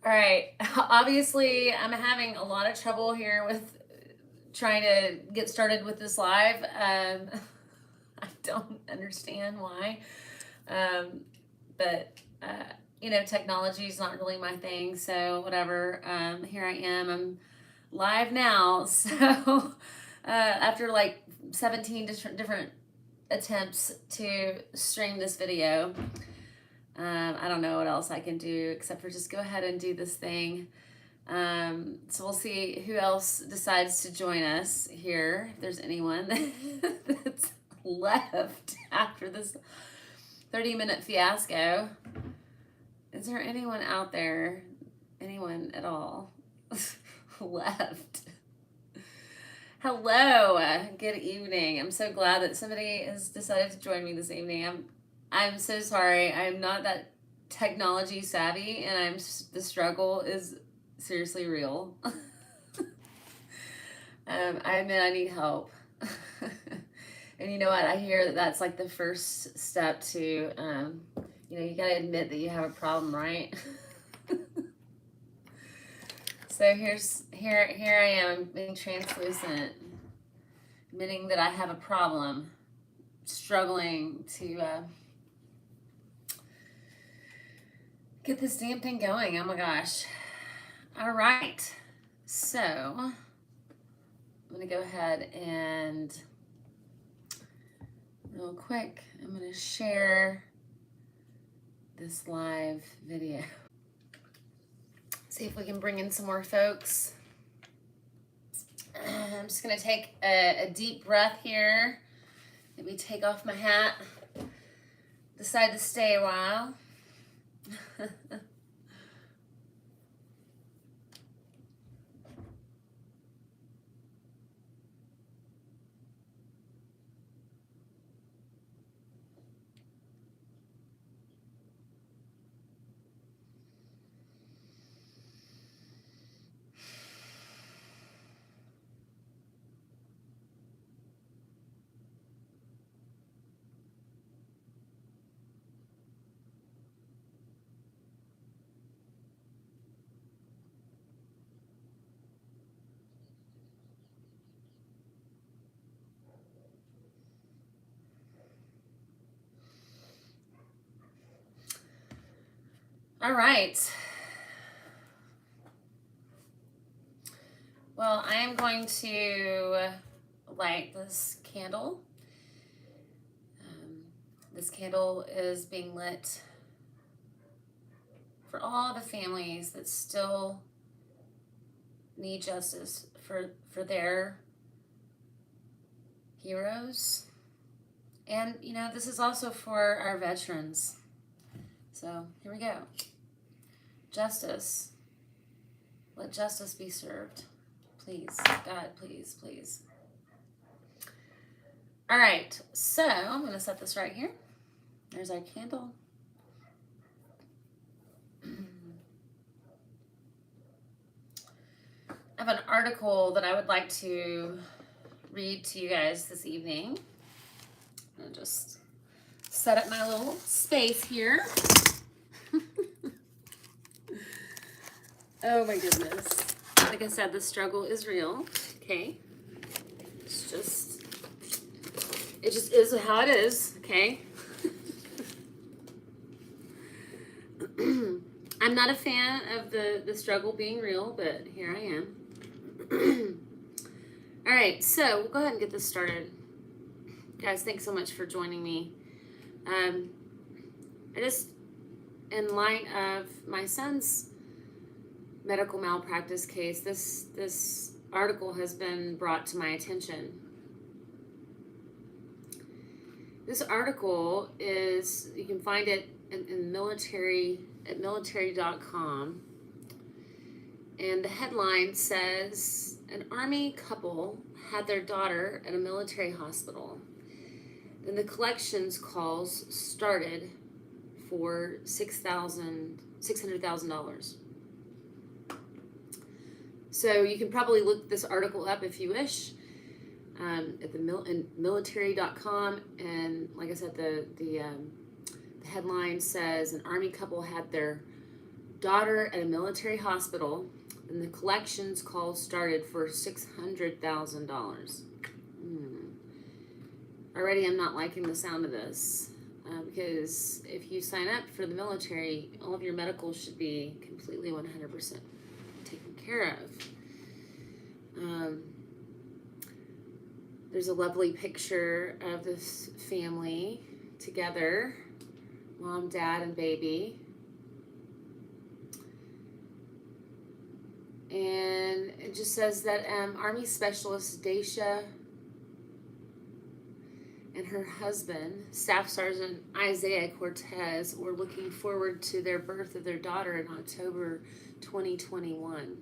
All right. Obviously, I'm having a lot of trouble here with trying to get started with this live. I don't understand why. Um, but, technology is not really my thing. So, whatever. Here I am. I'm live now. So, after like 17 different attempts to stream this video, I don't know what else I can do except for just go ahead and do this thing. So we'll see who else decides to join us here. If there's anyone that's left after this 30-minute fiasco. Is there anyone out there, anyone at all left? Hello, good evening. I'm so glad that somebody has decided to join me this evening. I'm so sorry. I'm not that technology savvy, and the struggle is seriously real. I admit I need help. And you know what? I hear that that's like the first step to, you gotta admit that you have a problem, right? So here I am being translucent, admitting that I have a problem, struggling to get this damn thing going. Oh my gosh. All right. So I'm going to go ahead and real quick, I'm going to share this live video. See if we can bring in some more folks. I'm just going to take a deep breath here. Maybe take off my hat. Decide to stay a while. All right. Well, I am going to light this candle. This candle is being lit for all the families that still need justice for their heroes. And, this is also for our veterans. So here we go. Justice. Let justice be served. Please, God, please, please. All right, so I'm going to set this right here. There's our candle. I have an article that I would like to read to you guys this evening. I'll just set up my little space here. Oh my goodness. Like I said, the struggle is real. Okay. It just is how it is. Okay. I'm not a fan of the struggle being real, but here I am. All right, so we'll go ahead and get this started. Guys, thanks so much for joining me. In light of my son's medical malpractice case, this article has been brought to my attention. This article you can find it in military, at military.com. And the headline says, an Army couple had their daughter at a military hospital. Then the collections calls started for $600,000. So you can probably look this article up if you wish, at the military.com. And like I said, the headline says an Army couple had their daughter at a military hospital, and the collections call started for $600,000. Already I'm not liking the sound of this, because if you sign up for the military, all of your medical should be completely 100% taken care of. There's a lovely picture of this family together, mom, dad, and baby. And it just says that Army Specialist Daisha and her husband, Staff Sergeant Isaiah Cortez, were looking forward to their birth of their daughter in October 2021.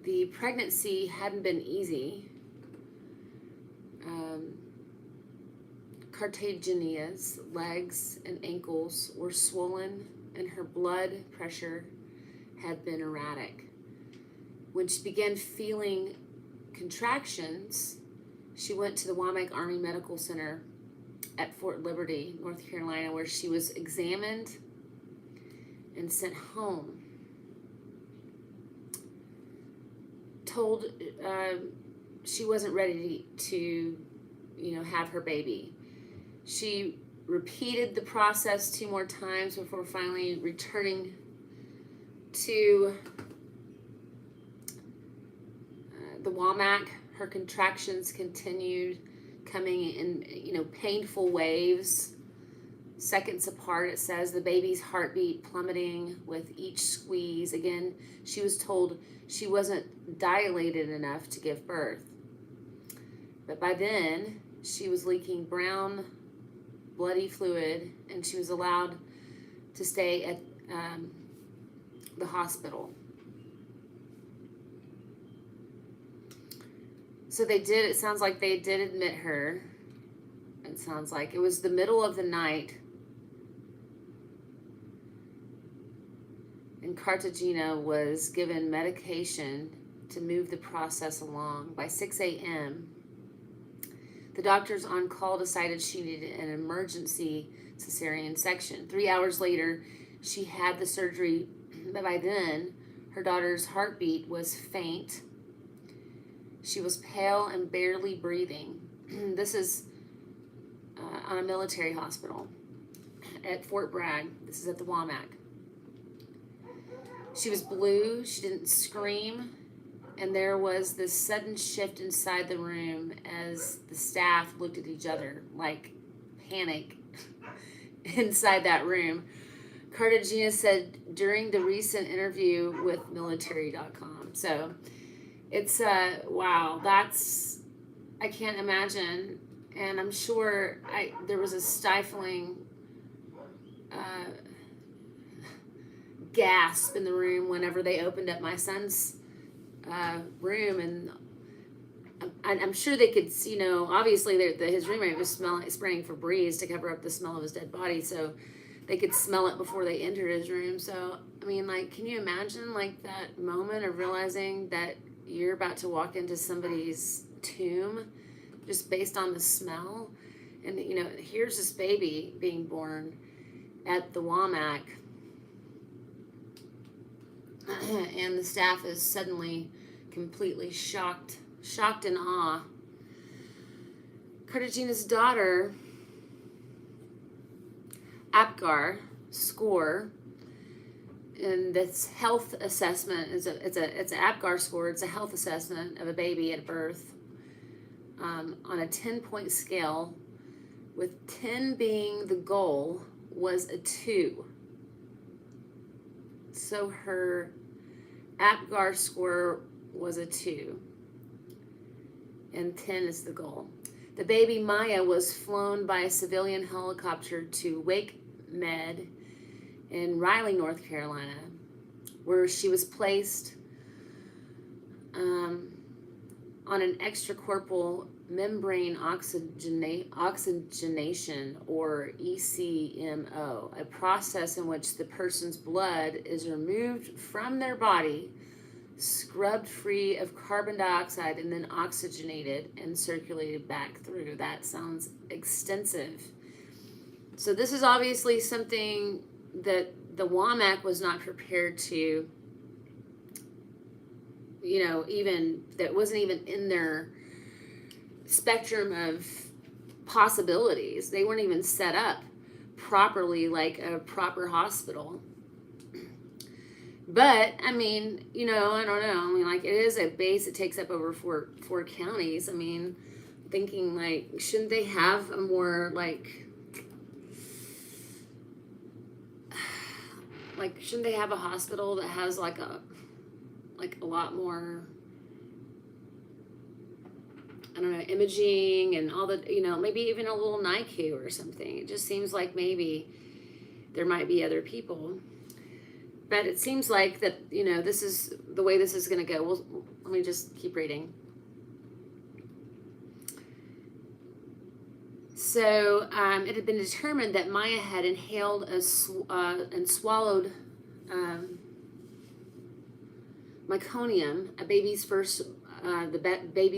The pregnancy hadn't been easy. Cartaginia's legs and ankles were swollen, and her blood pressure had been erratic. When she began feeling contractions, she went to the Womack Army Medical Center at Fort Liberty, North Carolina, where she was examined and sent home. Told she wasn't ready to have her baby. She repeated the process 2 more times before finally returning to the Womack. Her contractions continued, coming in painful waves, seconds apart. It says the baby's heartbeat plummeting with each squeeze. Again, she was told she wasn't dilated enough to give birth, but by then she was leaking brown bloody fluid, and she was allowed to stay at the hospital. So it sounds like they did admit her. It sounds like it was the middle of the night, and Cartagena was given medication to move the process along. By 6 a.m., the doctors on call decided she needed an emergency cesarean section. 3 hours later, she had the surgery, but by then, her daughter's heartbeat was faint. She was pale and barely breathing. This is on a military hospital at Fort Bragg. This is at the Womack. She was blue. She didn't scream. And there was this sudden shift inside the room as the staff looked at each other, like panic inside that room. Cartagena said during the recent interview with military.com. So it's, wow, I can't imagine. And I'm sure there was a stifling gasp in the room whenever they opened up my son's room, and I'm sure they could, obviously his roommate was spraying Febreze to cover up the smell of his dead body, so they could smell it before they entered his room. So, I mean, can you imagine, that moment of realizing that you're about to walk into somebody's tomb just based on the smell? And, here's this baby being born at the Womack, and the staff is suddenly completely shocked in awe. Cartagena's daughter, APGAR score, and this health assessment it's an APGAR score. It's a health assessment of a baby at birth, on a 10-point scale, with 10 being the goal, was a 2. So her APGAR score was a 2, and 10 is the goal. The baby Maya was flown by a civilian helicopter to Wake Med in Raleigh, North Carolina, where she was placed on an extracorporeal membrane oxygenation, or ECMO, a process in which the person's blood is removed from their body, scrubbed free of carbon dioxide, and then oxygenated and circulated back through. That sounds extensive. So this is obviously something that the WAMAC was not prepared to, even, that wasn't even in their spectrum of possibilities. They weren't even set up properly like a proper hospital. But I mean, I don't know. I mean, like, it is a base that takes up over four counties. I mean, thinking like, shouldn't they have a more shouldn't they have a hospital that has a lot more, I don't know, imaging and all the, maybe even a little NICU or something. It just seems like maybe there might be other people. But it seems like that, this is the way this is going to go. Well, let me just keep reading. So it had been determined that Maya had inhaled and swallowed meconium, the baby's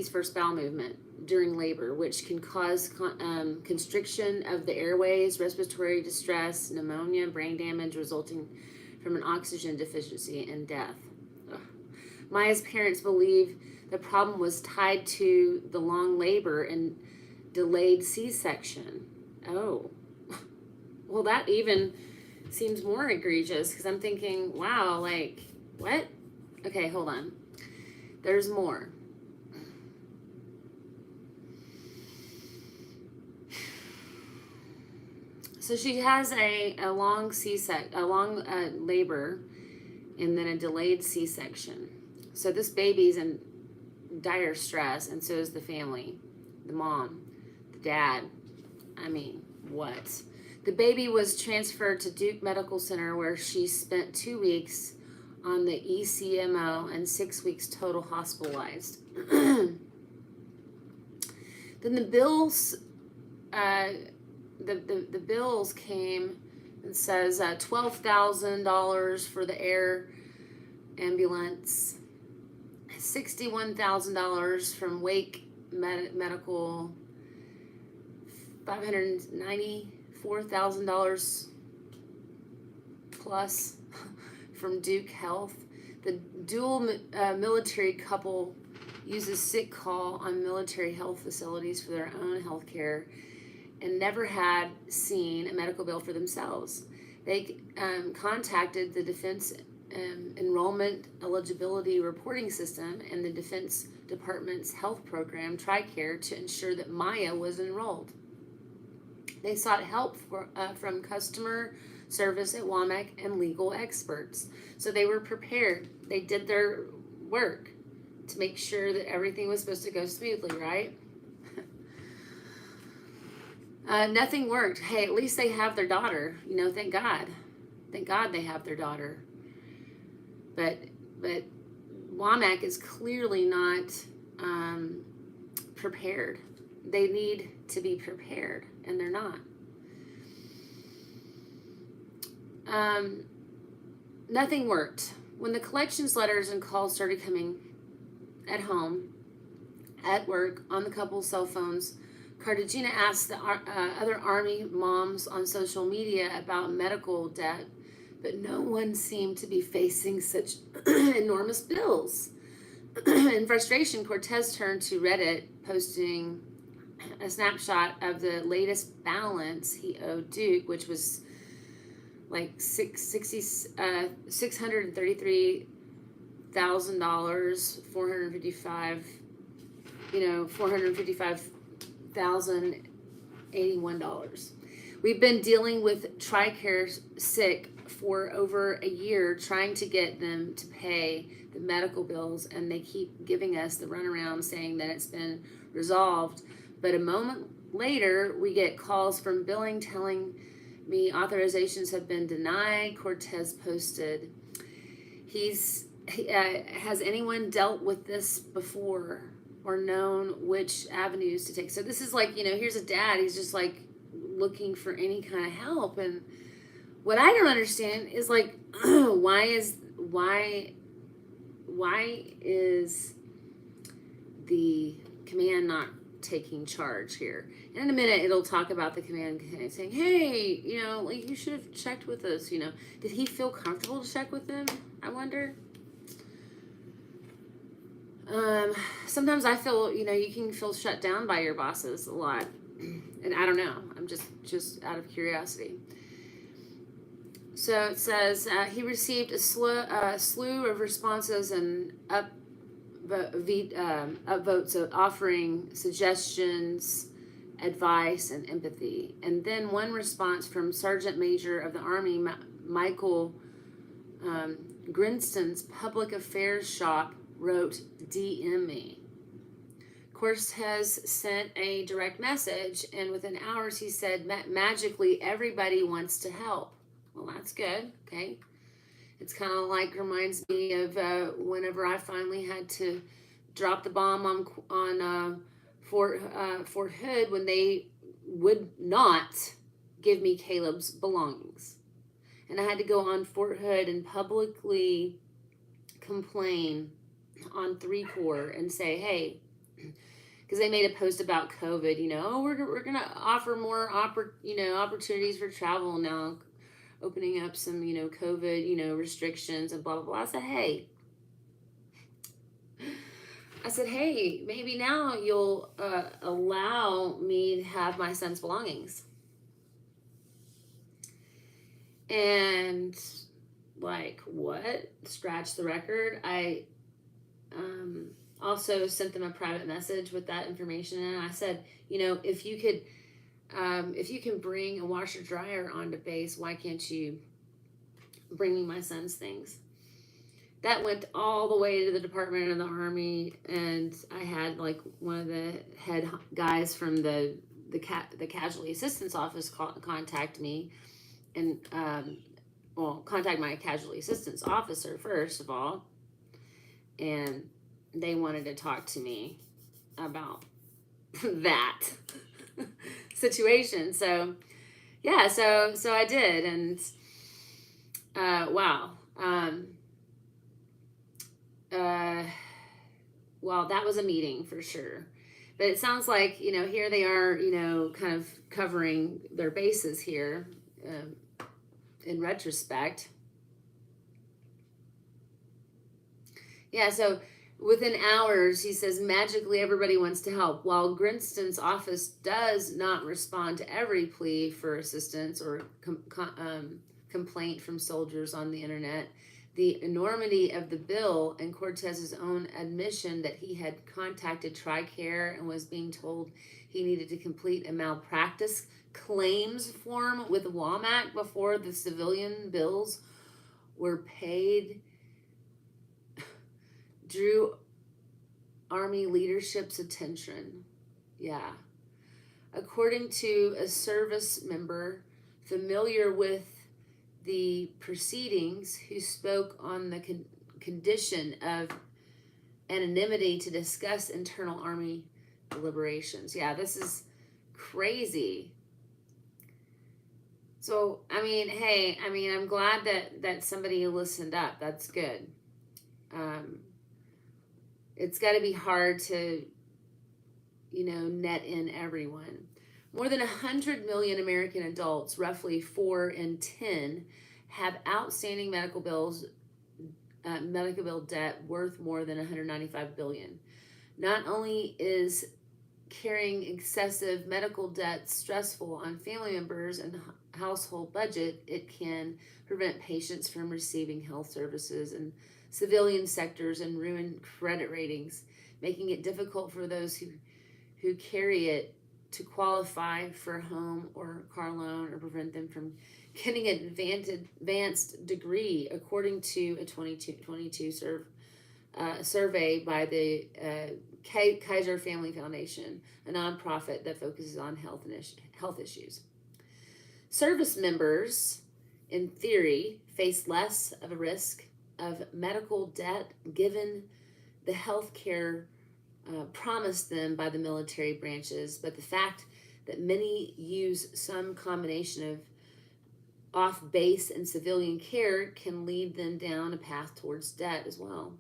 first bowel movement during labor, which can cause constriction of the airways, respiratory distress, pneumonia, brain damage resulting from an oxygen deficiency, and death. Ugh. Maya's parents believe the problem was tied to the long labor and delayed C-section. Oh. Well, that even seems more egregious, because I'm thinking, wow, what? Okay, hold on. There's more. So she has a long labor, and then a delayed C-section. So this baby's in dire stress, and so is the family, the mom, the dad. I mean, what? The baby was transferred to Duke Medical Center, where she spent 2 weeks on the ECMO and 6 weeks total hospitalized. Then the bills, the bills came and says $12,000 for the air ambulance, $61,000 from Wake Medical, $594,000 plus from Duke Health. The dual military couple uses sick call on military health facilities for their own health care and never had seen a medical bill for themselves. They contacted the Defense Enrollment Eligibility Reporting System and the Defense Department's health program, TRICARE, to ensure that Maya was enrolled. They sought help from customer service at WAMAC and legal experts. So they were prepared. They did their work to make sure that everything was supposed to go smoothly, right? Nothing worked. Hey, at least they have their daughter. Thank God. Thank God they have their daughter. But WAMAC is clearly not prepared. They need to be prepared, and they're not. Nothing worked. When the collections letters and calls started coming at home, at work, on the couple's cell phones, Cartagena asked the other Army moms on social media about medical debt, but no one seemed to be facing such enormous bills. In frustration, Cortez turned to Reddit, posting a snapshot of the latest balance he owed Duke, which was like $633,000, $455,081. We've been dealing with TRICARE sick for over a year, trying to get them to pay the medical bills, and they keep giving us the runaround saying that it's been resolved. But a moment later, we get calls from billing telling me authorizations have been denied. Cortez posted, has anyone dealt with this before or known which avenues to take? So this is like, here's a dad, he's just like looking for any kind of help. And what I don't understand is like, why is the command not taking charge here. And in a minute, it'll talk about the command saying, hey, like you should have checked with us, Did he feel comfortable to check with them? I wonder. Sometimes I feel, you can feel shut down by your bosses a lot. And I don't know. I'm just out of curiosity. So it says he received a slew of responses and upvotes offering suggestions, advice, and empathy. And then one response from Sergeant Major of the Army, Michael Grinston's public affairs shop, wrote, DM me. Cortez sent a direct message, and within hours he said, magically, everybody wants to help. Well, that's good. Okay. It's kind of like reminds me of whenever I finally had to drop the bomb on Fort Hood when they would not give me Caleb's belongings. And I had to go on Fort Hood and publicly complain on 3-4 and say, hey, because they made a post about COVID, we're going to offer more opportunities for travel now, opening up some, COVID, restrictions and blah, blah, blah. I said, hey, maybe now you'll allow me to have my son's belongings. And like, what? Scratch the record. I also sent them a private message with that information. And I said, if you can bring a washer dryer onto base, why can't you bring me my son's things? That went all the way to the Department of the Army, and I had like one of the head guys from the Casualty Assistance Office contact me, and contact my Casualty Assistance Officer first of all, and they wanted to talk to me about that situation. So yeah, so I did, and wow. Well, that was a meeting for sure. But it sounds like, here they are, kind of covering their bases here in retrospect. Yeah, so within hours, he says, magically everybody wants to help. While Grinston's office does not respond to every plea for assistance or complaint from soldiers on the internet, the enormity of the bill and Cortez's own admission that he had contacted TRICARE and was being told he needed to complete a malpractice claims form with WOMAC before the civilian bills were paid drew Army leadership's attention. Yeah. According to a service member familiar with the proceedings who spoke on the condition of anonymity to discuss internal Army deliberations. Yeah, this is crazy. So, hey, I'm glad that somebody listened up. That's good. It's got to be hard to, net in everyone. More than 100 million American adults, roughly 4 in 10, have outstanding medical bill debt worth more than $195 billion. Not only is carrying excessive medical debt stressful on family members and household budget, it can prevent patients from receiving health services in civilian sectors and ruin credit ratings, making it difficult for those who carry it to qualify for a home or car loan or prevent them from getting an advanced degree, according to a 2022 survey by the Kaiser Family Foundation, a nonprofit that focuses on health issues. Service members, in theory, face less of a risk of medical debt given the health care promised them by the military branches, but the fact that many use some combination of off-base and civilian care can lead them down a path towards debt as well.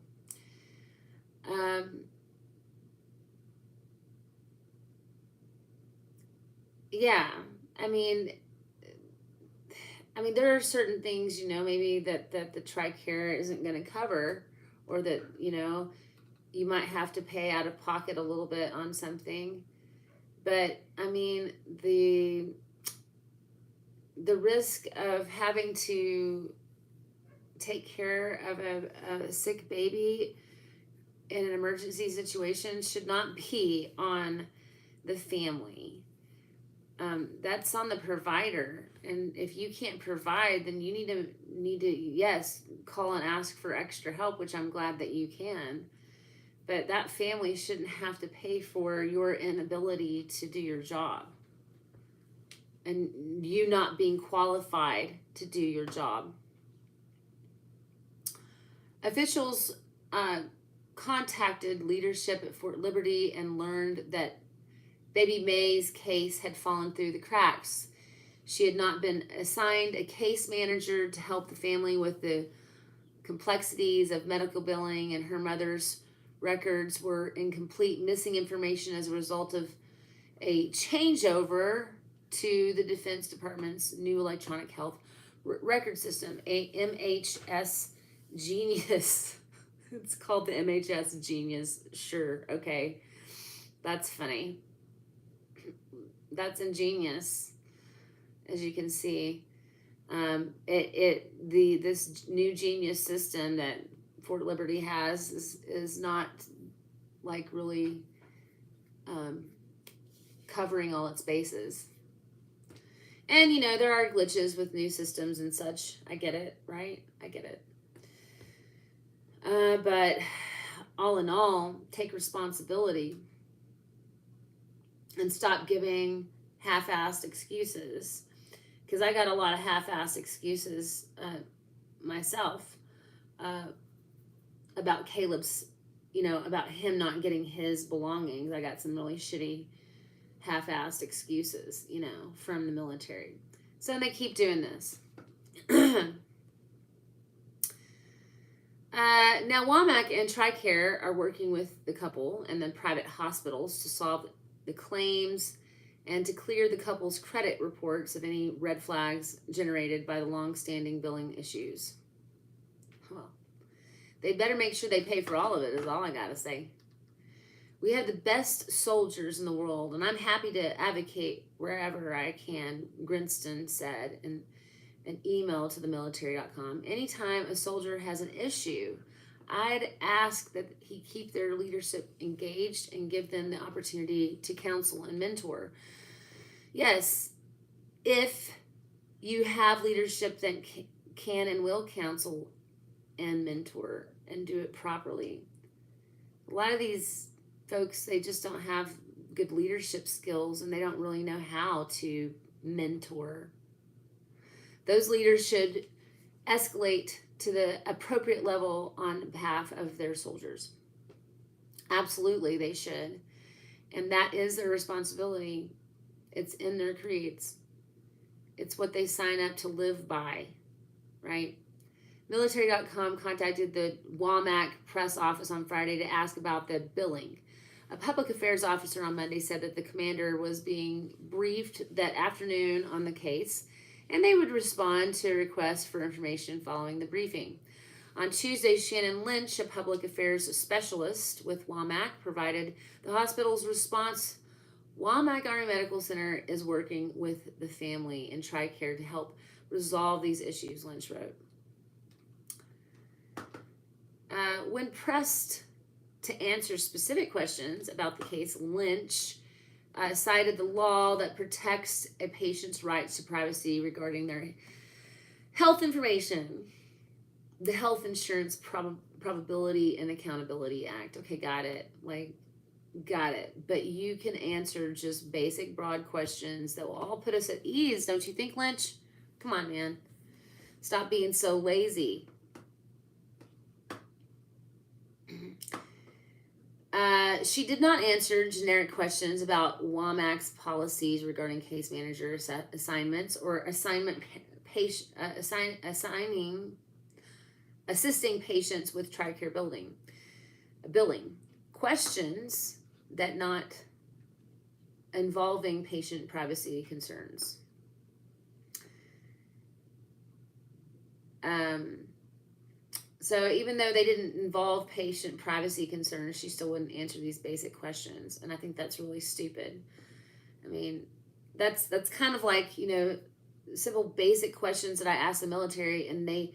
yeah, I mean, there are certain things, maybe that the TRICARE isn't going to cover, or that, you might have to pay out of pocket a little bit on something. But the risk of having to take care of a sick baby in an emergency situation should not be on the family. That's on the provider, and if you can't provide, then you need to yes, call and ask for extra help, which I'm glad that you can. But that family shouldn't have to pay for your inability to do your job and you not being qualified to do your job. Officials contacted leadership at Fort Liberty and learned that Baby May's case had fallen through the cracks. She had not been assigned a case manager to help the family with the complexities of medical billing, and her mother's records were incomplete, missing information as a result of a changeover to the Defense Department's new electronic health record system, a MHS Genius. It's called the MHS Genius. Sure, okay. That's funny. That's ingenious, as you can see. This new Genius system that Fort Liberty has is not like really um, covering all its bases. And there are glitches with new systems and such. I get it, right? I get it. But all in all, take responsibility and stop giving half-assed excuses. Because I got a lot of half-assed excuses myself uh, about Caleb's, about him not getting his belongings. I got some really shitty half-assed excuses, from the military. So they keep doing this. Now, WAMAC and TRICARE are working with the couple and then private hospitals to solve the claims and to clear the couple's credit reports of any red flags generated by the long-standing billing issues. Well, they better make sure they pay for all of it, is all I gotta say. We have the best soldiers in the world, and I'm happy to advocate wherever I can, Grinston said in an email to themilitary.com. Anytime a soldier has an issue, I'd ask that he keep their leadership engaged and give them the opportunity to counsel and mentor. Yes, if you have leadership that can and will counsel and mentor and do it properly. A lot of these folks, they just don't have good leadership skills and they don't really know how to mentor. Those leaders should escalate to the appropriate level on behalf of their soldiers. Absolutely, they should. And that is their responsibility. It's in their creeds. It's what they sign up to live by, right? Military.com contacted the WAMAC press office on Friday to ask about the billing. A public affairs officer on Monday said that the commander was being briefed that afternoon on the case, and they would respond to requests for information following the briefing. On Tuesday, Shannon Lynch, a public affairs specialist with WAMAC, provided the hospital's response. WAMAC Army Medical Center is working with the family and TRICARE to help resolve these issues, Lynch wrote. When pressed to answer specific questions about the case, Lynch cited the law that protects a patient's rights to privacy regarding their health information, the Health Insurance Probability and Accountability Act. Okay, got it. Got it. But you can answer just basic, broad questions that will all put us at ease, don't you think, Lynch? Come on, man. Stop being so lazy. She did not answer generic questions about WAMAC's policies regarding case manager assignments or assisting patients with TRICARE billing. Questions that not involving patient privacy concerns. So even though they didn't involve patient privacy concerns, she still wouldn't answer these basic questions, and I think that's really stupid. I mean, that's kind of like, simple basic questions that I asked the military, and they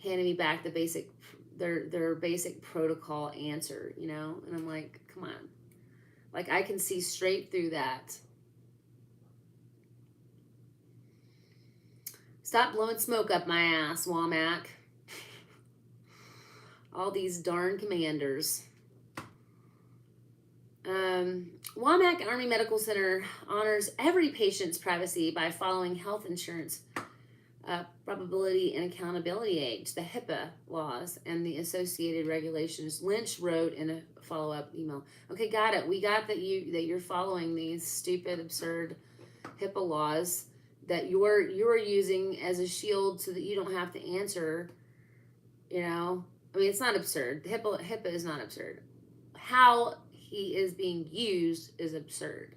handed me back their basic protocol answer, and I'm like, come on, like I can see straight through that. Stop blowing smoke up my ass, Womack. All these darn commanders. Womack Army Medical Center honors every patient's privacy by following health insurance probability and accountability act, the HIPAA laws, and the associated regulations. Lynch wrote in a follow-up email. Okay, got it. We got that you're following these stupid, absurd HIPAA laws that you're using as a shield so that you don't have to answer. I mean, it's not absurd. HIPAA is not absurd. How he is being used is absurd.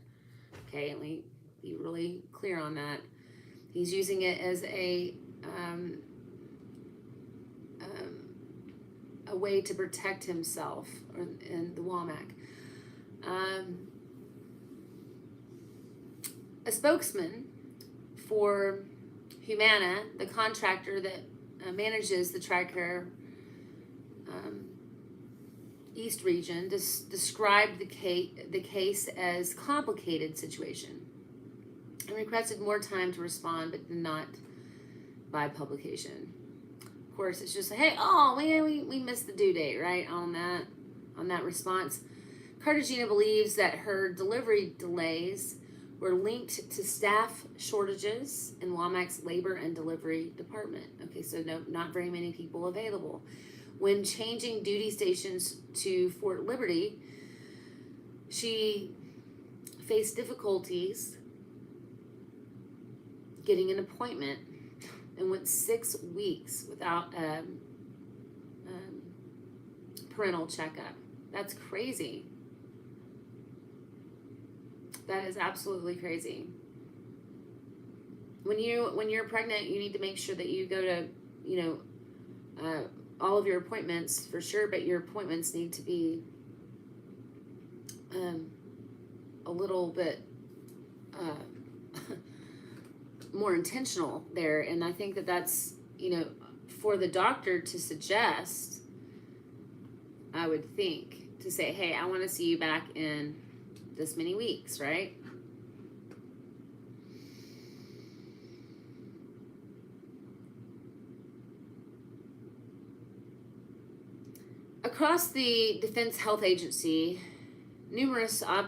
Okay, let me be really clear on that. He's using it as a way to protect himself in the WOMAC. A spokesman for Humana, the contractor that manages the TRICARE East region, described the case as complicated situation and requested more time to respond, but not by publication. Of course, it's just hey, we missed the due date, right? On that response, Cartagena believes that her delivery delays were linked to staff shortages in WOMAC's labor and delivery department. Okay, so not very many people available. When changing duty stations to Fort Liberty, she faced difficulties getting an appointment and went 6 weeks without a parental checkup. That's crazy. That is absolutely crazy. When you're pregnant, you need to make sure that you go to, all of your appointments for sure, but your appointments need to be a little bit more intentional there. And I think that's, for the doctor to suggest, I would think, to say, hey, I want to see you back in this many weeks, right? Across the Defense Health Agency, numerous oh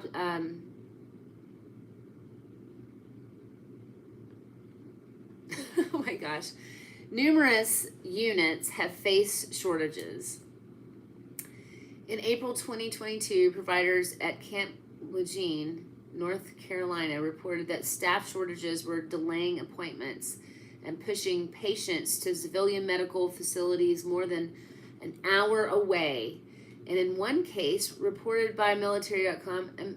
my gosh, numerous units have faced shortages. In April 2022, providers at Camp Lejeune, North Carolina, reported that staff shortages were delaying appointments and pushing patients to civilian medical facilities more than an hour away. And in one case, reported by military.com, a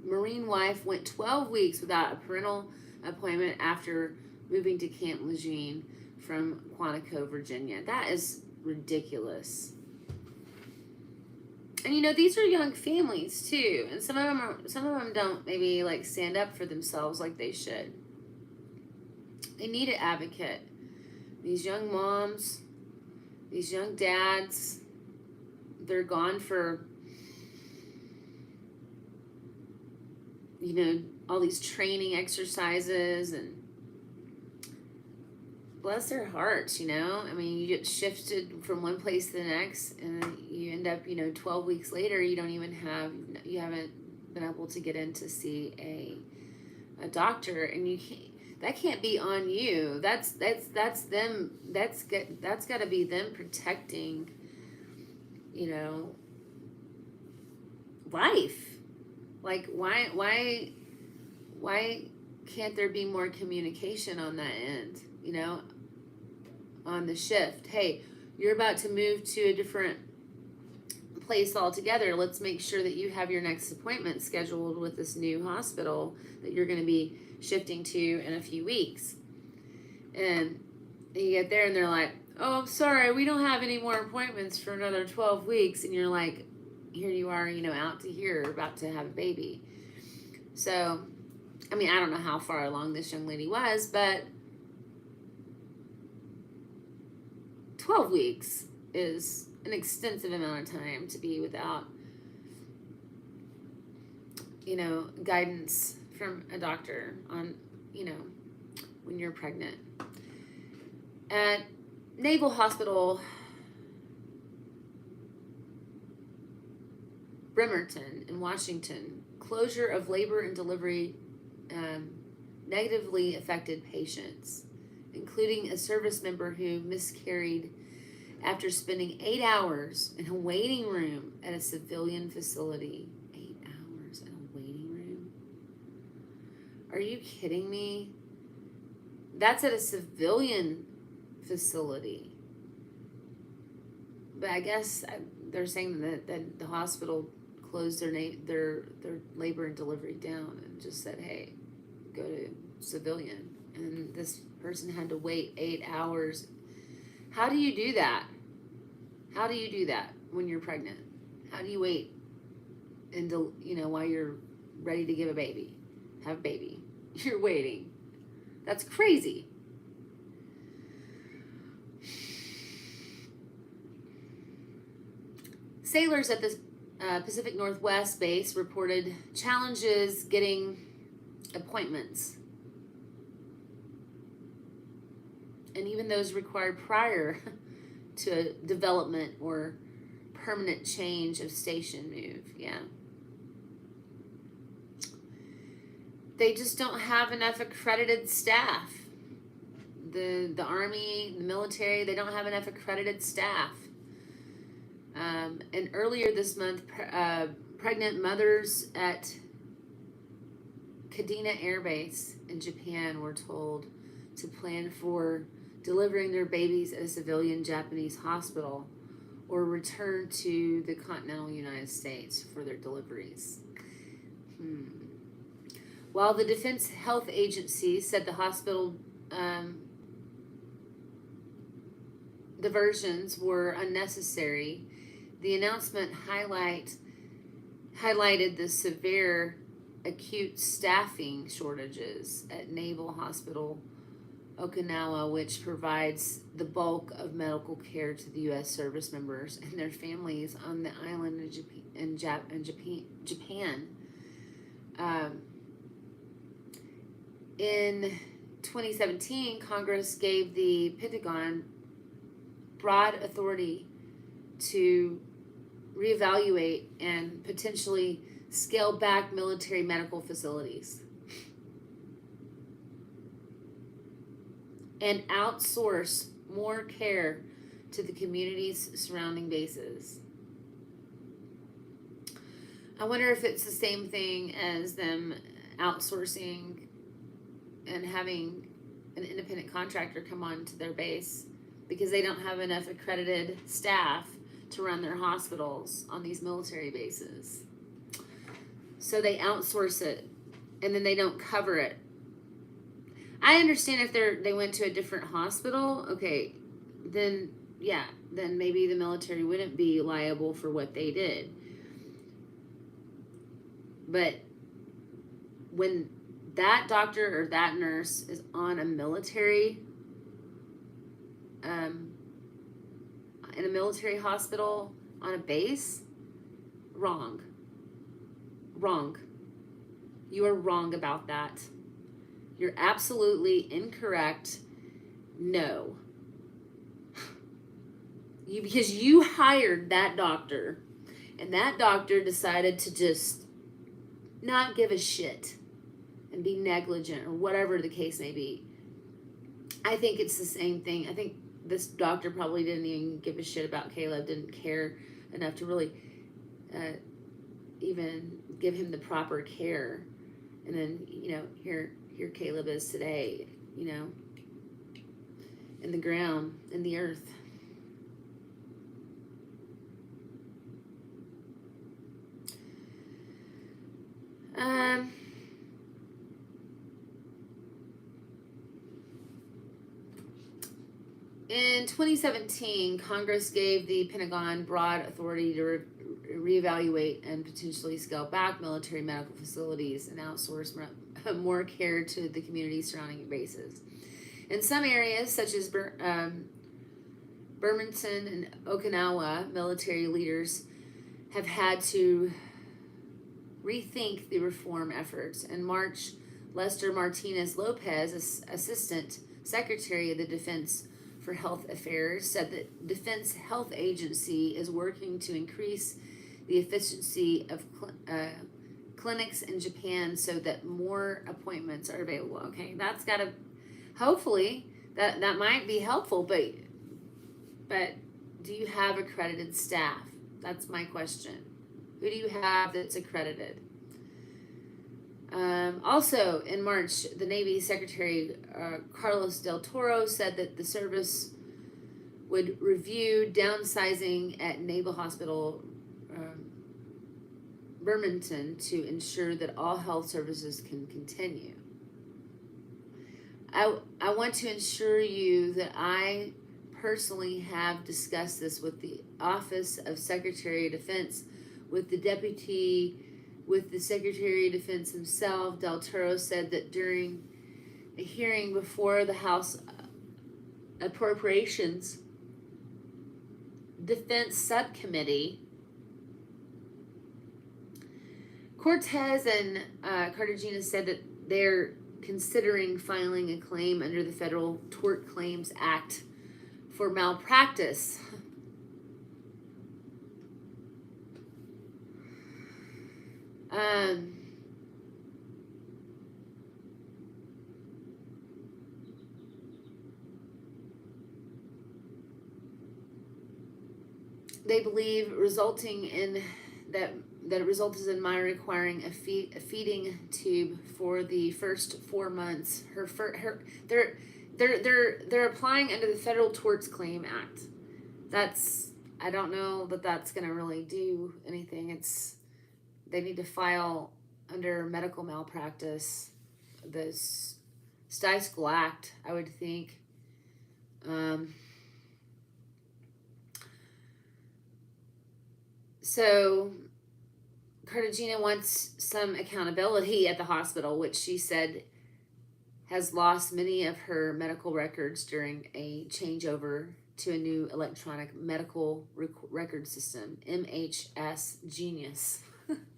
Marine wife went 12 weeks without a parental appointment after moving to Camp Lejeune from Quantico, Virginia. That is ridiculous. And these are young families too, and some of them don't maybe stand up for themselves like they should. They need an advocate. These young moms, these young dads, they're gone for all these training exercises, and bless their hearts, I mean, you get shifted from one place to the next, and you end up, 12 weeks later, you haven't been able to get in to see a doctor, and that can't be on you. That's them. That's got to be them protecting, life. Like, why can't there be more communication on that end? On the shift. Hey, you're about to move to a different place altogether. Let's make sure that you have your next appointment scheduled with this new hospital that you're going to be shifting to in a few weeks. And you get there and they're like, oh, I'm sorry, we don't have any more appointments for another 12 weeks. And you're like, here you are, out to here, about to have a baby. So, I mean, I don't know how far along this young lady was, but 12 weeks is an extensive amount of time to be without, guidance from a doctor on, when you're pregnant. At Naval Hospital, Bremerton in Washington, closure of labor and delivery negatively affected patients, including a service member who miscarried after spending 8 hours in a waiting room at a civilian facility. 8 hours in a waiting room? Are you kidding me? That's at a civilian facility. But I guess they're saying that the hospital closed their labor and delivery down and just said, hey, go to civilian. And this person had to wait 8 hours. How do you do that? How do you do that when you're pregnant? How do you wait until, while you're ready to give a baby, have a baby? You're waiting. That's crazy. Sailors at the Pacific Northwest base reported challenges getting appointments, and even those required prior to a development or permanent change of station move. Yeah. They just don't have enough accredited staff. The Army, the military, they don't have enough accredited staff. And earlier this month, pregnant mothers at Kadena Air Base in Japan were told to plan for delivering their babies at a civilian Japanese hospital or return to the continental United States for their deliveries. While the Defense Health Agency said the hospital diversions were unnecessary, the announcement highlighted the severe acute staffing shortages at Naval Hospital Okinawa, which provides the bulk of medical care to the U.S. service members and their families on the island of Japan. In 2017, Congress gave the Pentagon broad authority to reevaluate and potentially scale back military medical facilities and outsource more care to the communities surrounding bases. I wonder if it's the same thing as them outsourcing and having an independent contractor come on to their base because they don't have enough accredited staff to run their hospitals on these military bases. So they outsource it and then they don't cover it. I understand if they went to a different hospital, okay, then maybe the military wouldn't be liable for what they did. But when that doctor or that nurse is on a military, in a military hospital on a base, wrong. You are wrong about that. You're absolutely incorrect. No. Because you hired that doctor, and that doctor decided to just not give a shit and be negligent or whatever the case may be. I think it's the same thing. I think this doctor probably didn't even give a shit about Caleb, didn't care enough to really even give him the proper care. And then, here Caleb is today, in the ground, in the earth. In 2017, Congress gave the Pentagon broad authority to reevaluate and potentially scale back military medical facilities and outsource more care to the communities surrounding bases. In some areas, such as Bremerton and Okinawa, military leaders have had to rethink the reform efforts. In March, Lester Martinez Lopez, Assistant Secretary of the Defense for Health Affairs, said that Defense Health Agency is working to increase the efficiency of clinics in Japan so that more appointments are available. Okay, that's got to, hopefully, that might be helpful, but do you have accredited staff? That's my question. Who do you have that's accredited? Also, in March, the Navy Secretary Carlos Del Toro said that the service would review downsizing at Naval Hospital Bremerton to ensure that all health services can continue. I want to assure you that I personally have discussed this with the Office of Secretary of Defense, with the Secretary of Defense himself. Del Toro said that during a hearing before the House Appropriations Defense Subcommittee, Cortez and Cartagena said that they're considering filing a claim under the Federal Tort Claims Act for malpractice. They believe that it resulted in Maya requiring a feeding tube for the first 4 months. They're applying under the Federal Tort Claim Act. I don't know that that's going to really do anything. They need to file under medical malpractice, the Statistical Act, I would think. So Cartagena wants some accountability at the hospital, which she said has lost many of her medical records during a changeover to a new electronic medical record system, MHS Genius.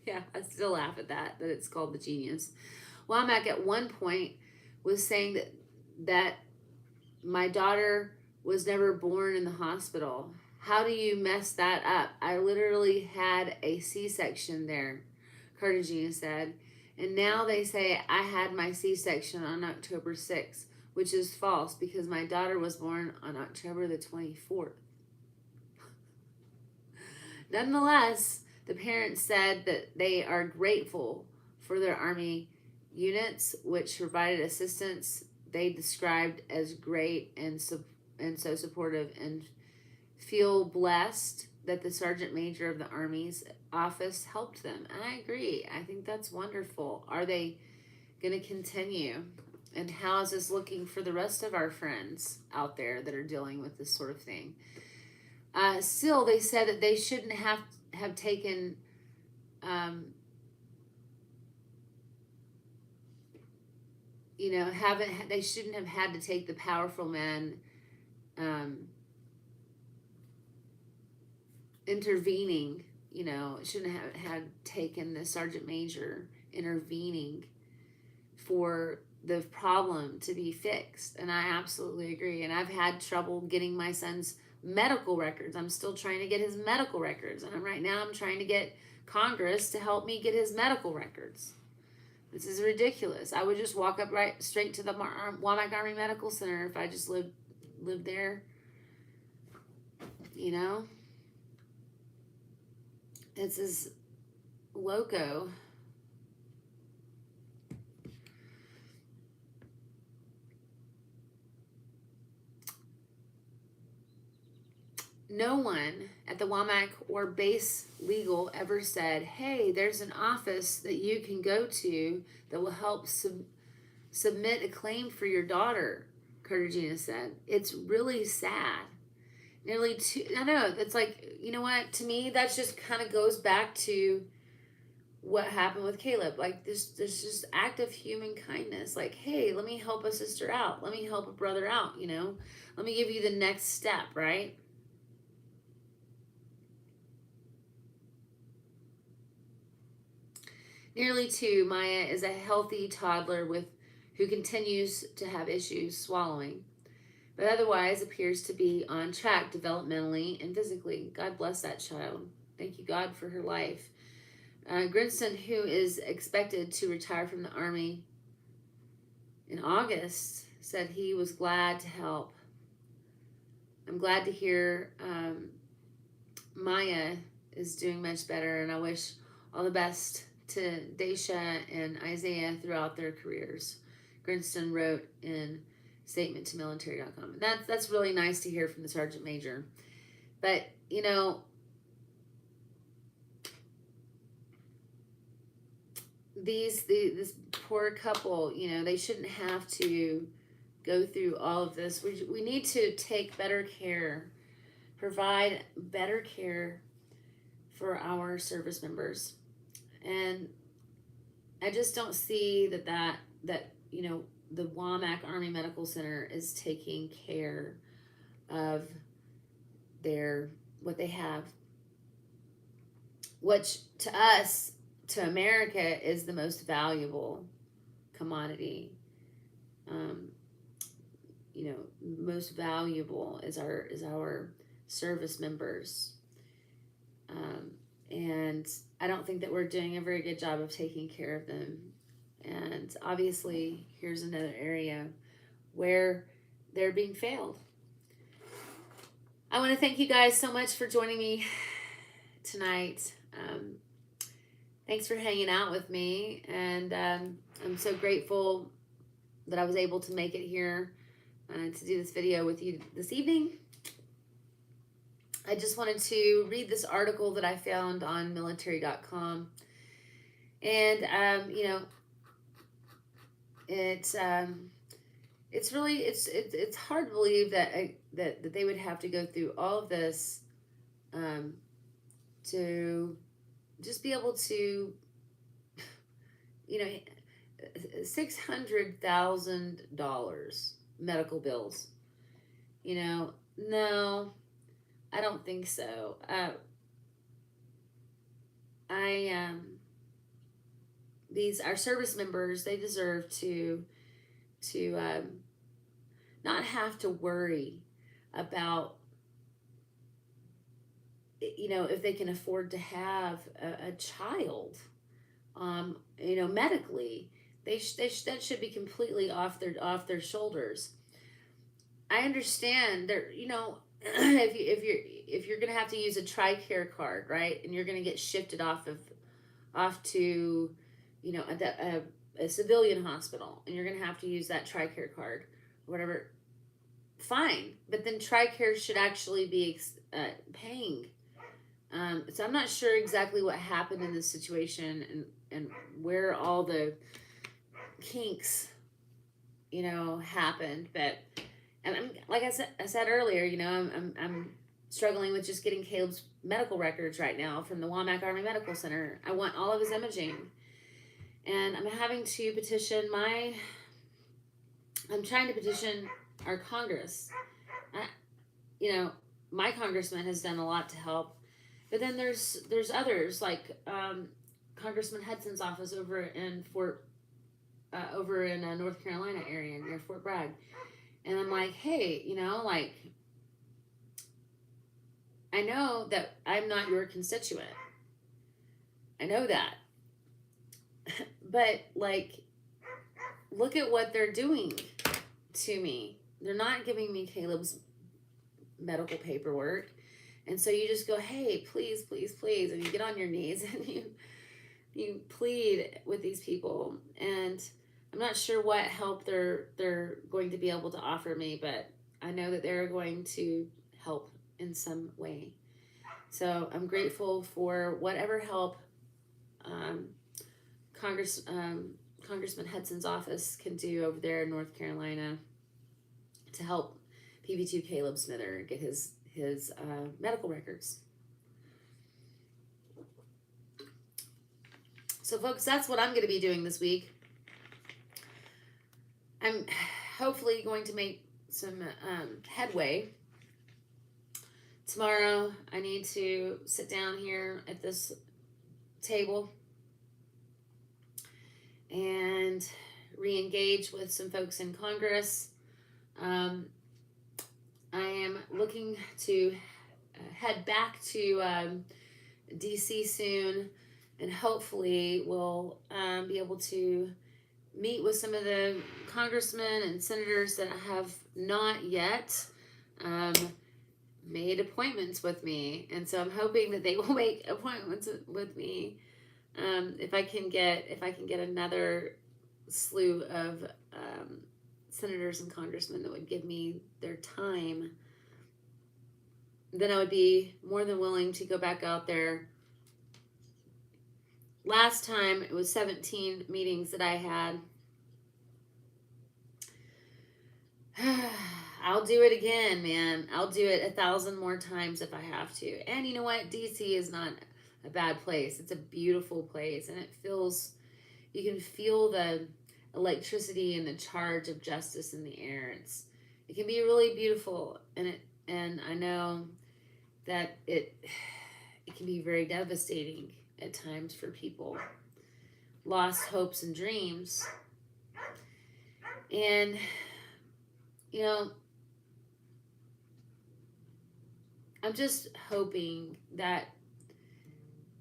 Yeah, I still laugh at that it's called the Genius. Womack at one point was saying that my daughter was never born in the hospital. How do you mess that up? I literally had a C-section there, Cartagena said. And now they say I had my C-section on October 6th, which is false because my daughter was born on October the 24th. Nonetheless, the parents said that they are grateful for their Army units, which provided assistance they described as great and so supportive, and feel blessed that the Sergeant Major of the Army's office helped them. And I agree. I think that's wonderful. Are they going to continue? And how is this looking for the rest of our friends out there that are dealing with this sort of thing? Still, they said that they shouldn't have taken they shouldn't have had to take the powerful man intervening, shouldn't have had taken the Sergeant Major intervening for the problem to be fixed. And I absolutely agree. And I've had trouble getting my son's medical records. I'm still trying to get his medical records. And right now I'm trying to get Congress to help me get his medical records. This is ridiculous. I would just walk up right straight to the Womack Army Medical Center if I just lived there. This is loco. No one at the Womack or base legal ever said, hey, there's an office that you can go to that will help submit a claim for your daughter, Cartagena said. It's really sad. Nearly two, I know, it's like, you know what? To me, that just kind of goes back to what happened with Caleb. Like this just act of human kindness. Like, hey, let me help a sister out. Let me help a brother out, you know? Let me give you the next step, right? Nearly two, Maya is a healthy toddler who continues to have issues swallowing, but otherwise appears to be on track developmentally and physically. God bless that child. Thank you, God, for her life. Grinson, who is expected to retire from the Army in August, said he was glad to help. I'm glad to hear Maya is doing much better, and I wish all the best to Daisha and Isaiah throughout their careers. Grinston wrote in statement to military.com. That's really nice to hear from the sergeant major. But, you know, this poor couple, you know, they shouldn't have to go through all of this. We need to take better care, provide better care for our service members. And I just don't see that you know, the Womack Army Medical Center is taking care of what they have, which to us, to America, is the most valuable commodity. You know, most valuable is our service members. And I don't think that we're doing a very good job of taking care of them. And obviously, here's another area where they're being failed. I want to thank you guys so much for joining me tonight. Thanks for hanging out with me. And I'm so grateful that I was able to make it here to do this video with you this evening. I just wanted to read this article that I found on military.com. And, you know, it's really, it's hard to believe that they would have to go through all of this to just be able to, you know, $600,000 medical bills. You know, no, I don't think so. Our service members, they deserve to not have to worry about, you know, if they can afford to have a child, you know, medically. That should be completely off their shoulders. I understand there, you know, if you're gonna have to use a TRICARE card, right, and you're gonna get shifted off to, you know, a civilian hospital, and you're gonna have to use that TRICARE card, whatever. Fine, but then TRICARE should actually be paying. So I'm not sure exactly what happened in this situation and where all the kinks, you know, happened, but. And I'm, like I said earlier, you know, I'm struggling with just getting Caleb's medical records right now from the Womack Army Medical Center. I want all of his imaging, and I'm having to I'm trying to petition our Congress. You know, my congressman has done a lot to help, but then there's others like Congressman Hudson's office over in North Carolina area near Fort Bragg. And I'm like, hey, you know, like, I know that I'm not your constituent. I know that. But, like, look at what they're doing to me. They're not giving me Caleb's medical paperwork. And so you just go, hey, please, please, please. And you get on your knees and you plead with these people. And I'm not sure what help they're going to be able to offer me, but I know that they're going to help in some way. So I'm grateful for whatever help Congressman Hudson's office can do over there in North Carolina. to help PB2 Caleb Smither get his medical records. So, folks, that's what I'm going to be doing this week. I'm hopefully going to make some headway. Tomorrow, I need to sit down here at this table and re-engage with some folks in Congress. I am looking to head back to DC soon, and hopefully we'll be able to meet with some of the congressmen and senators that have not yet made appointments with me, and so I'm hoping that they will make appointments with me. If I can get another slew of senators and congressmen that would give me their time, then I would be more than willing to go back out there. Last time it was 17 meetings that I had. I'll do it again, man. I'll do it 1,000 more times if I have to. And you know what? DC is not a bad place. It's a beautiful place, and you can feel the electricity and the charge of justice in the air. It can be really beautiful, and I know that it can be very devastating at times for people. Lost hopes and dreams. And you know, I'm just hoping that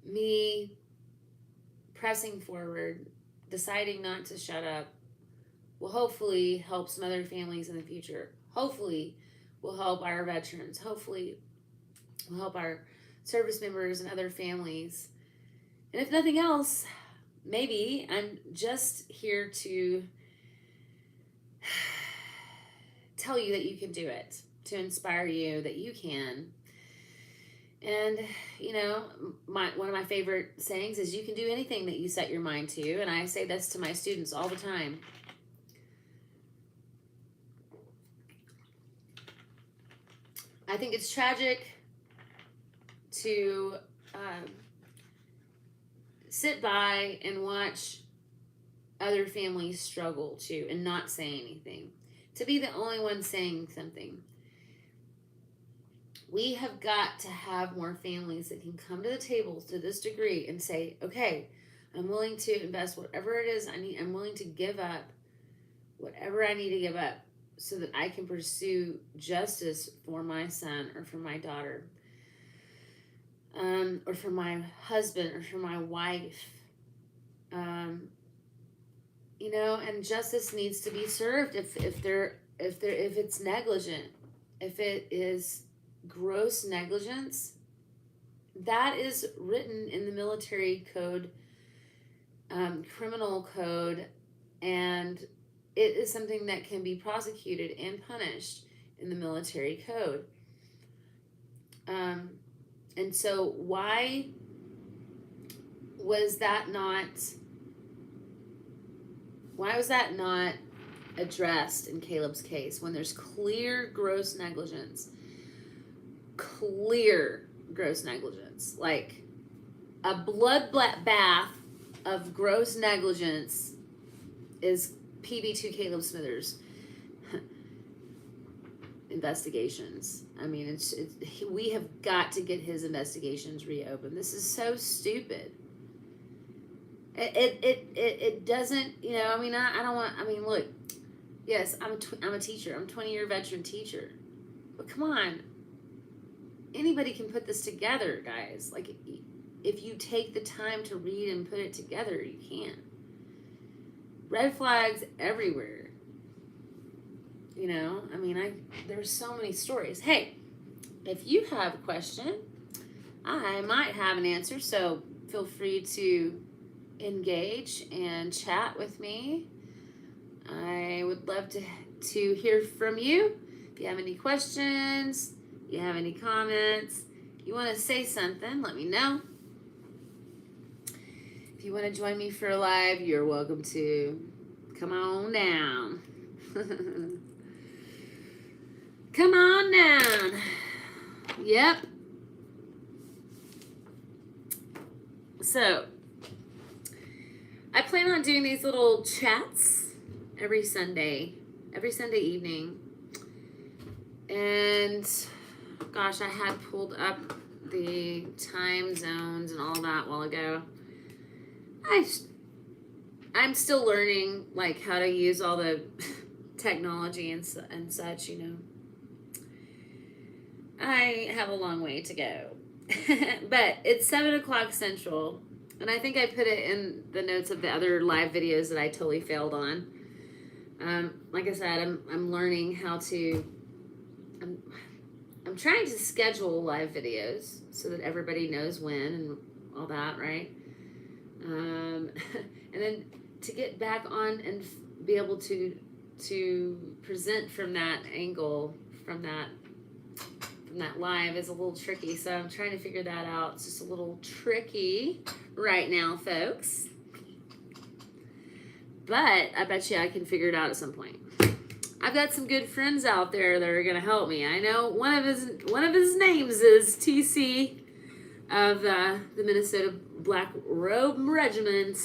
me pressing forward, deciding not to shut up, will hopefully help some other families in the future. Hopefully will help our veterans. Hopefully will help our service members and other families. And if nothing else, maybe I'm just here to tell you that you can do it, to inspire you that you can. And you know, one of my favorite sayings is, you can do anything that you set your mind to. And I say this to my students all the time. I think it's tragic to sit by and watch other families struggle too and not say anything, to be the only one saying something. We have got to have more families that can come to the table to this degree and say, okay, I'm willing to invest whatever it is I need. I'm willing to give up whatever I need to give up so that I can pursue justice for my son or for my daughter, or for my husband or for my wife. You know, and justice needs to be served if it's negligent, if it is gross negligence. That is written in the military code, criminal code, and it is something that can be prosecuted and punished in the military code. And so why was that not addressed in Caleb's case when there's clear gross negligence? Like a blood bath of gross negligence is PB2 Caleb Smithers investigations. I mean, we have got to get his investigations reopened. This is so stupid. It doesn't, you know, I mean, I don't want, I mean, look, yes, I'm a teacher. I'm a 20-year veteran teacher. But come on. Anybody can put this together, guys. Like, if you take the time to read and put it together, you can. Red flags everywhere. You know, I mean, there's so many stories. Hey, if you have a question, I might have an answer, so feel free to engage and chat with me. I would love to hear from you. If you have any questions, you have any comments, you want to say something, let me know. If you want to join me for a live, you're welcome to. Come on down. Come on down. Yep. So, I plan on doing these little chats every Sunday evening. And gosh, I had pulled up the time zones and all that a while ago. I'm still learning like how to use all the technology and such, you know. I have a long way to go. But it's 7 o'clock Central, and I think I put it in the notes of the other live videos that I totally failed on. Like I said, I'm learning how to. I'm trying to schedule live videos so that everybody knows when and all that, right? And then to get back on and be able to present from that angle, from that live is a little tricky. So I'm trying to figure that out. It's just a little tricky right now, folks. But I bet you I can figure it out at some point. I've got some good friends out there that are going to help me. I know one of his names is TC of the Minnesota Black Robe Regiment.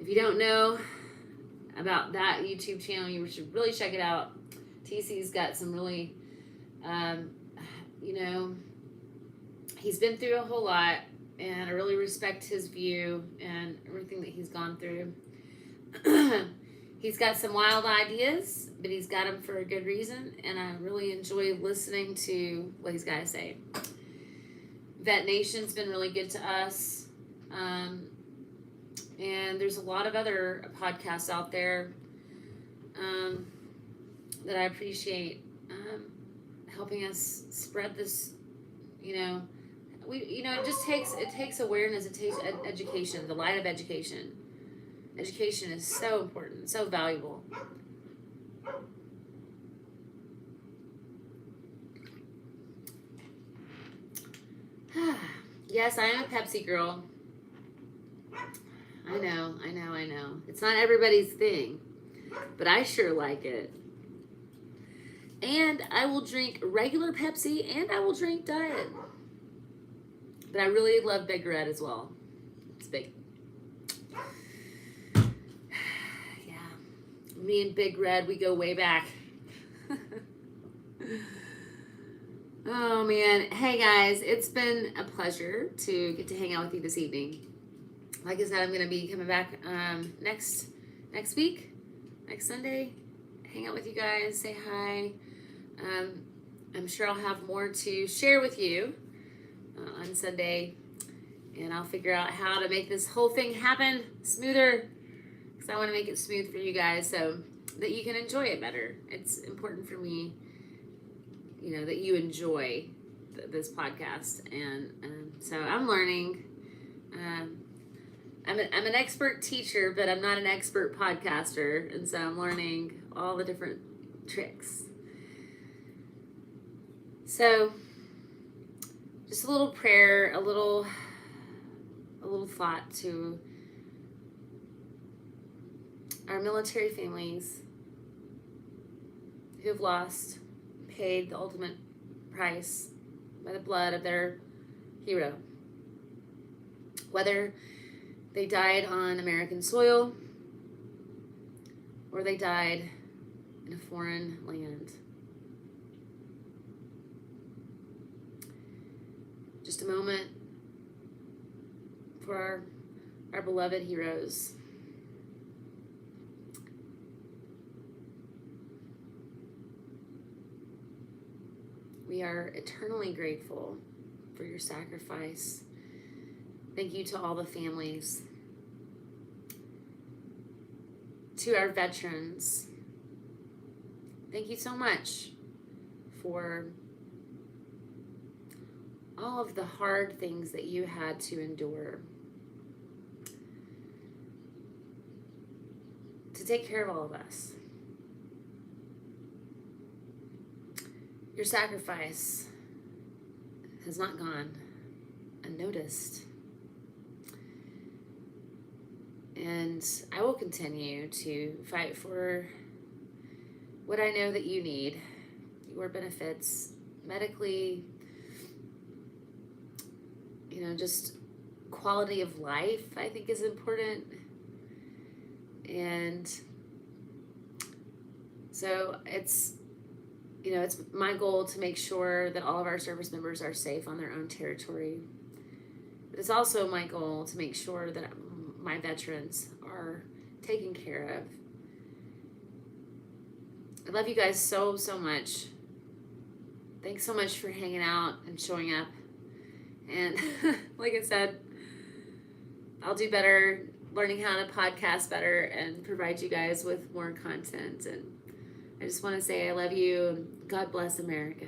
If you don't know about that YouTube channel, you should really check it out. TC's got some really, he's been through a whole lot, and I really respect his view and everything that he's gone through. He's got some wild ideas, but he's got them for a good reason, and I really enjoy listening to what he's got to say. Vet Nation's been really good to us, and there's a lot of other podcasts out there that I appreciate helping us spread this. It takes awareness. It takes education, the light of education. Education is so important, so valuable. Yes, I am a Pepsi girl. I know. It's not everybody's thing, but I sure like it. And I will drink regular Pepsi, and I will drink diet. But I really love Big Red as well. It's big. Me and Big Red, we go way back. Oh man. Hey guys, it's been a pleasure to get to hang out with you this evening. Like I said, I'm going to be coming back next week, next Sunday. Hang out with you guys, say hi. I'm sure I'll have more to share with you on Sunday, and I'll figure out how to make this whole thing happen smoother. I want to make it smooth for you guys so that you can enjoy it better. It's important for me, that you enjoy this podcast. And so I'm learning. I'm an expert teacher, but I'm not an expert podcaster. And so I'm learning all the different tricks. So just a little prayer, a little thought to our military families who have paid the ultimate price by the blood of their hero. Whether they died on American soil or they died in a foreign land. Just a moment for our beloved heroes. We are eternally grateful for your sacrifice. Thank you to all the families, to our veterans. Thank you so much for all of the hard things that you had to endure to take care of all of us. Your sacrifice has not gone unnoticed. And I will continue to fight for what I know that you need. your benefits medically, just quality of life, I think, is important. And so it's my goal to make sure that all of our service members are safe on their own territory. But it's also my goal to make sure that my veterans are taken care of. I love you guys so, so much. Thanks so much for hanging out and showing up. And like I said, I'll do better learning how to podcast better and provide you guys with more content. And I just want to say I love you, and God bless America.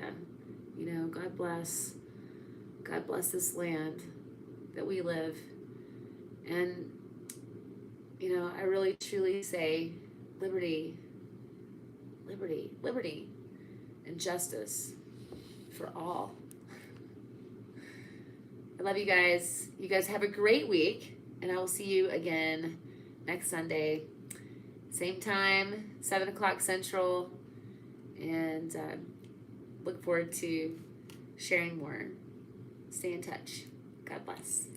God bless this land that we live. And I really truly say liberty, liberty, liberty, and justice for all. I love you guys. You guys have a great week, and I will see you again next Sunday. Same time, 7 o'clock Central, and look forward to sharing more. Stay in touch. God bless.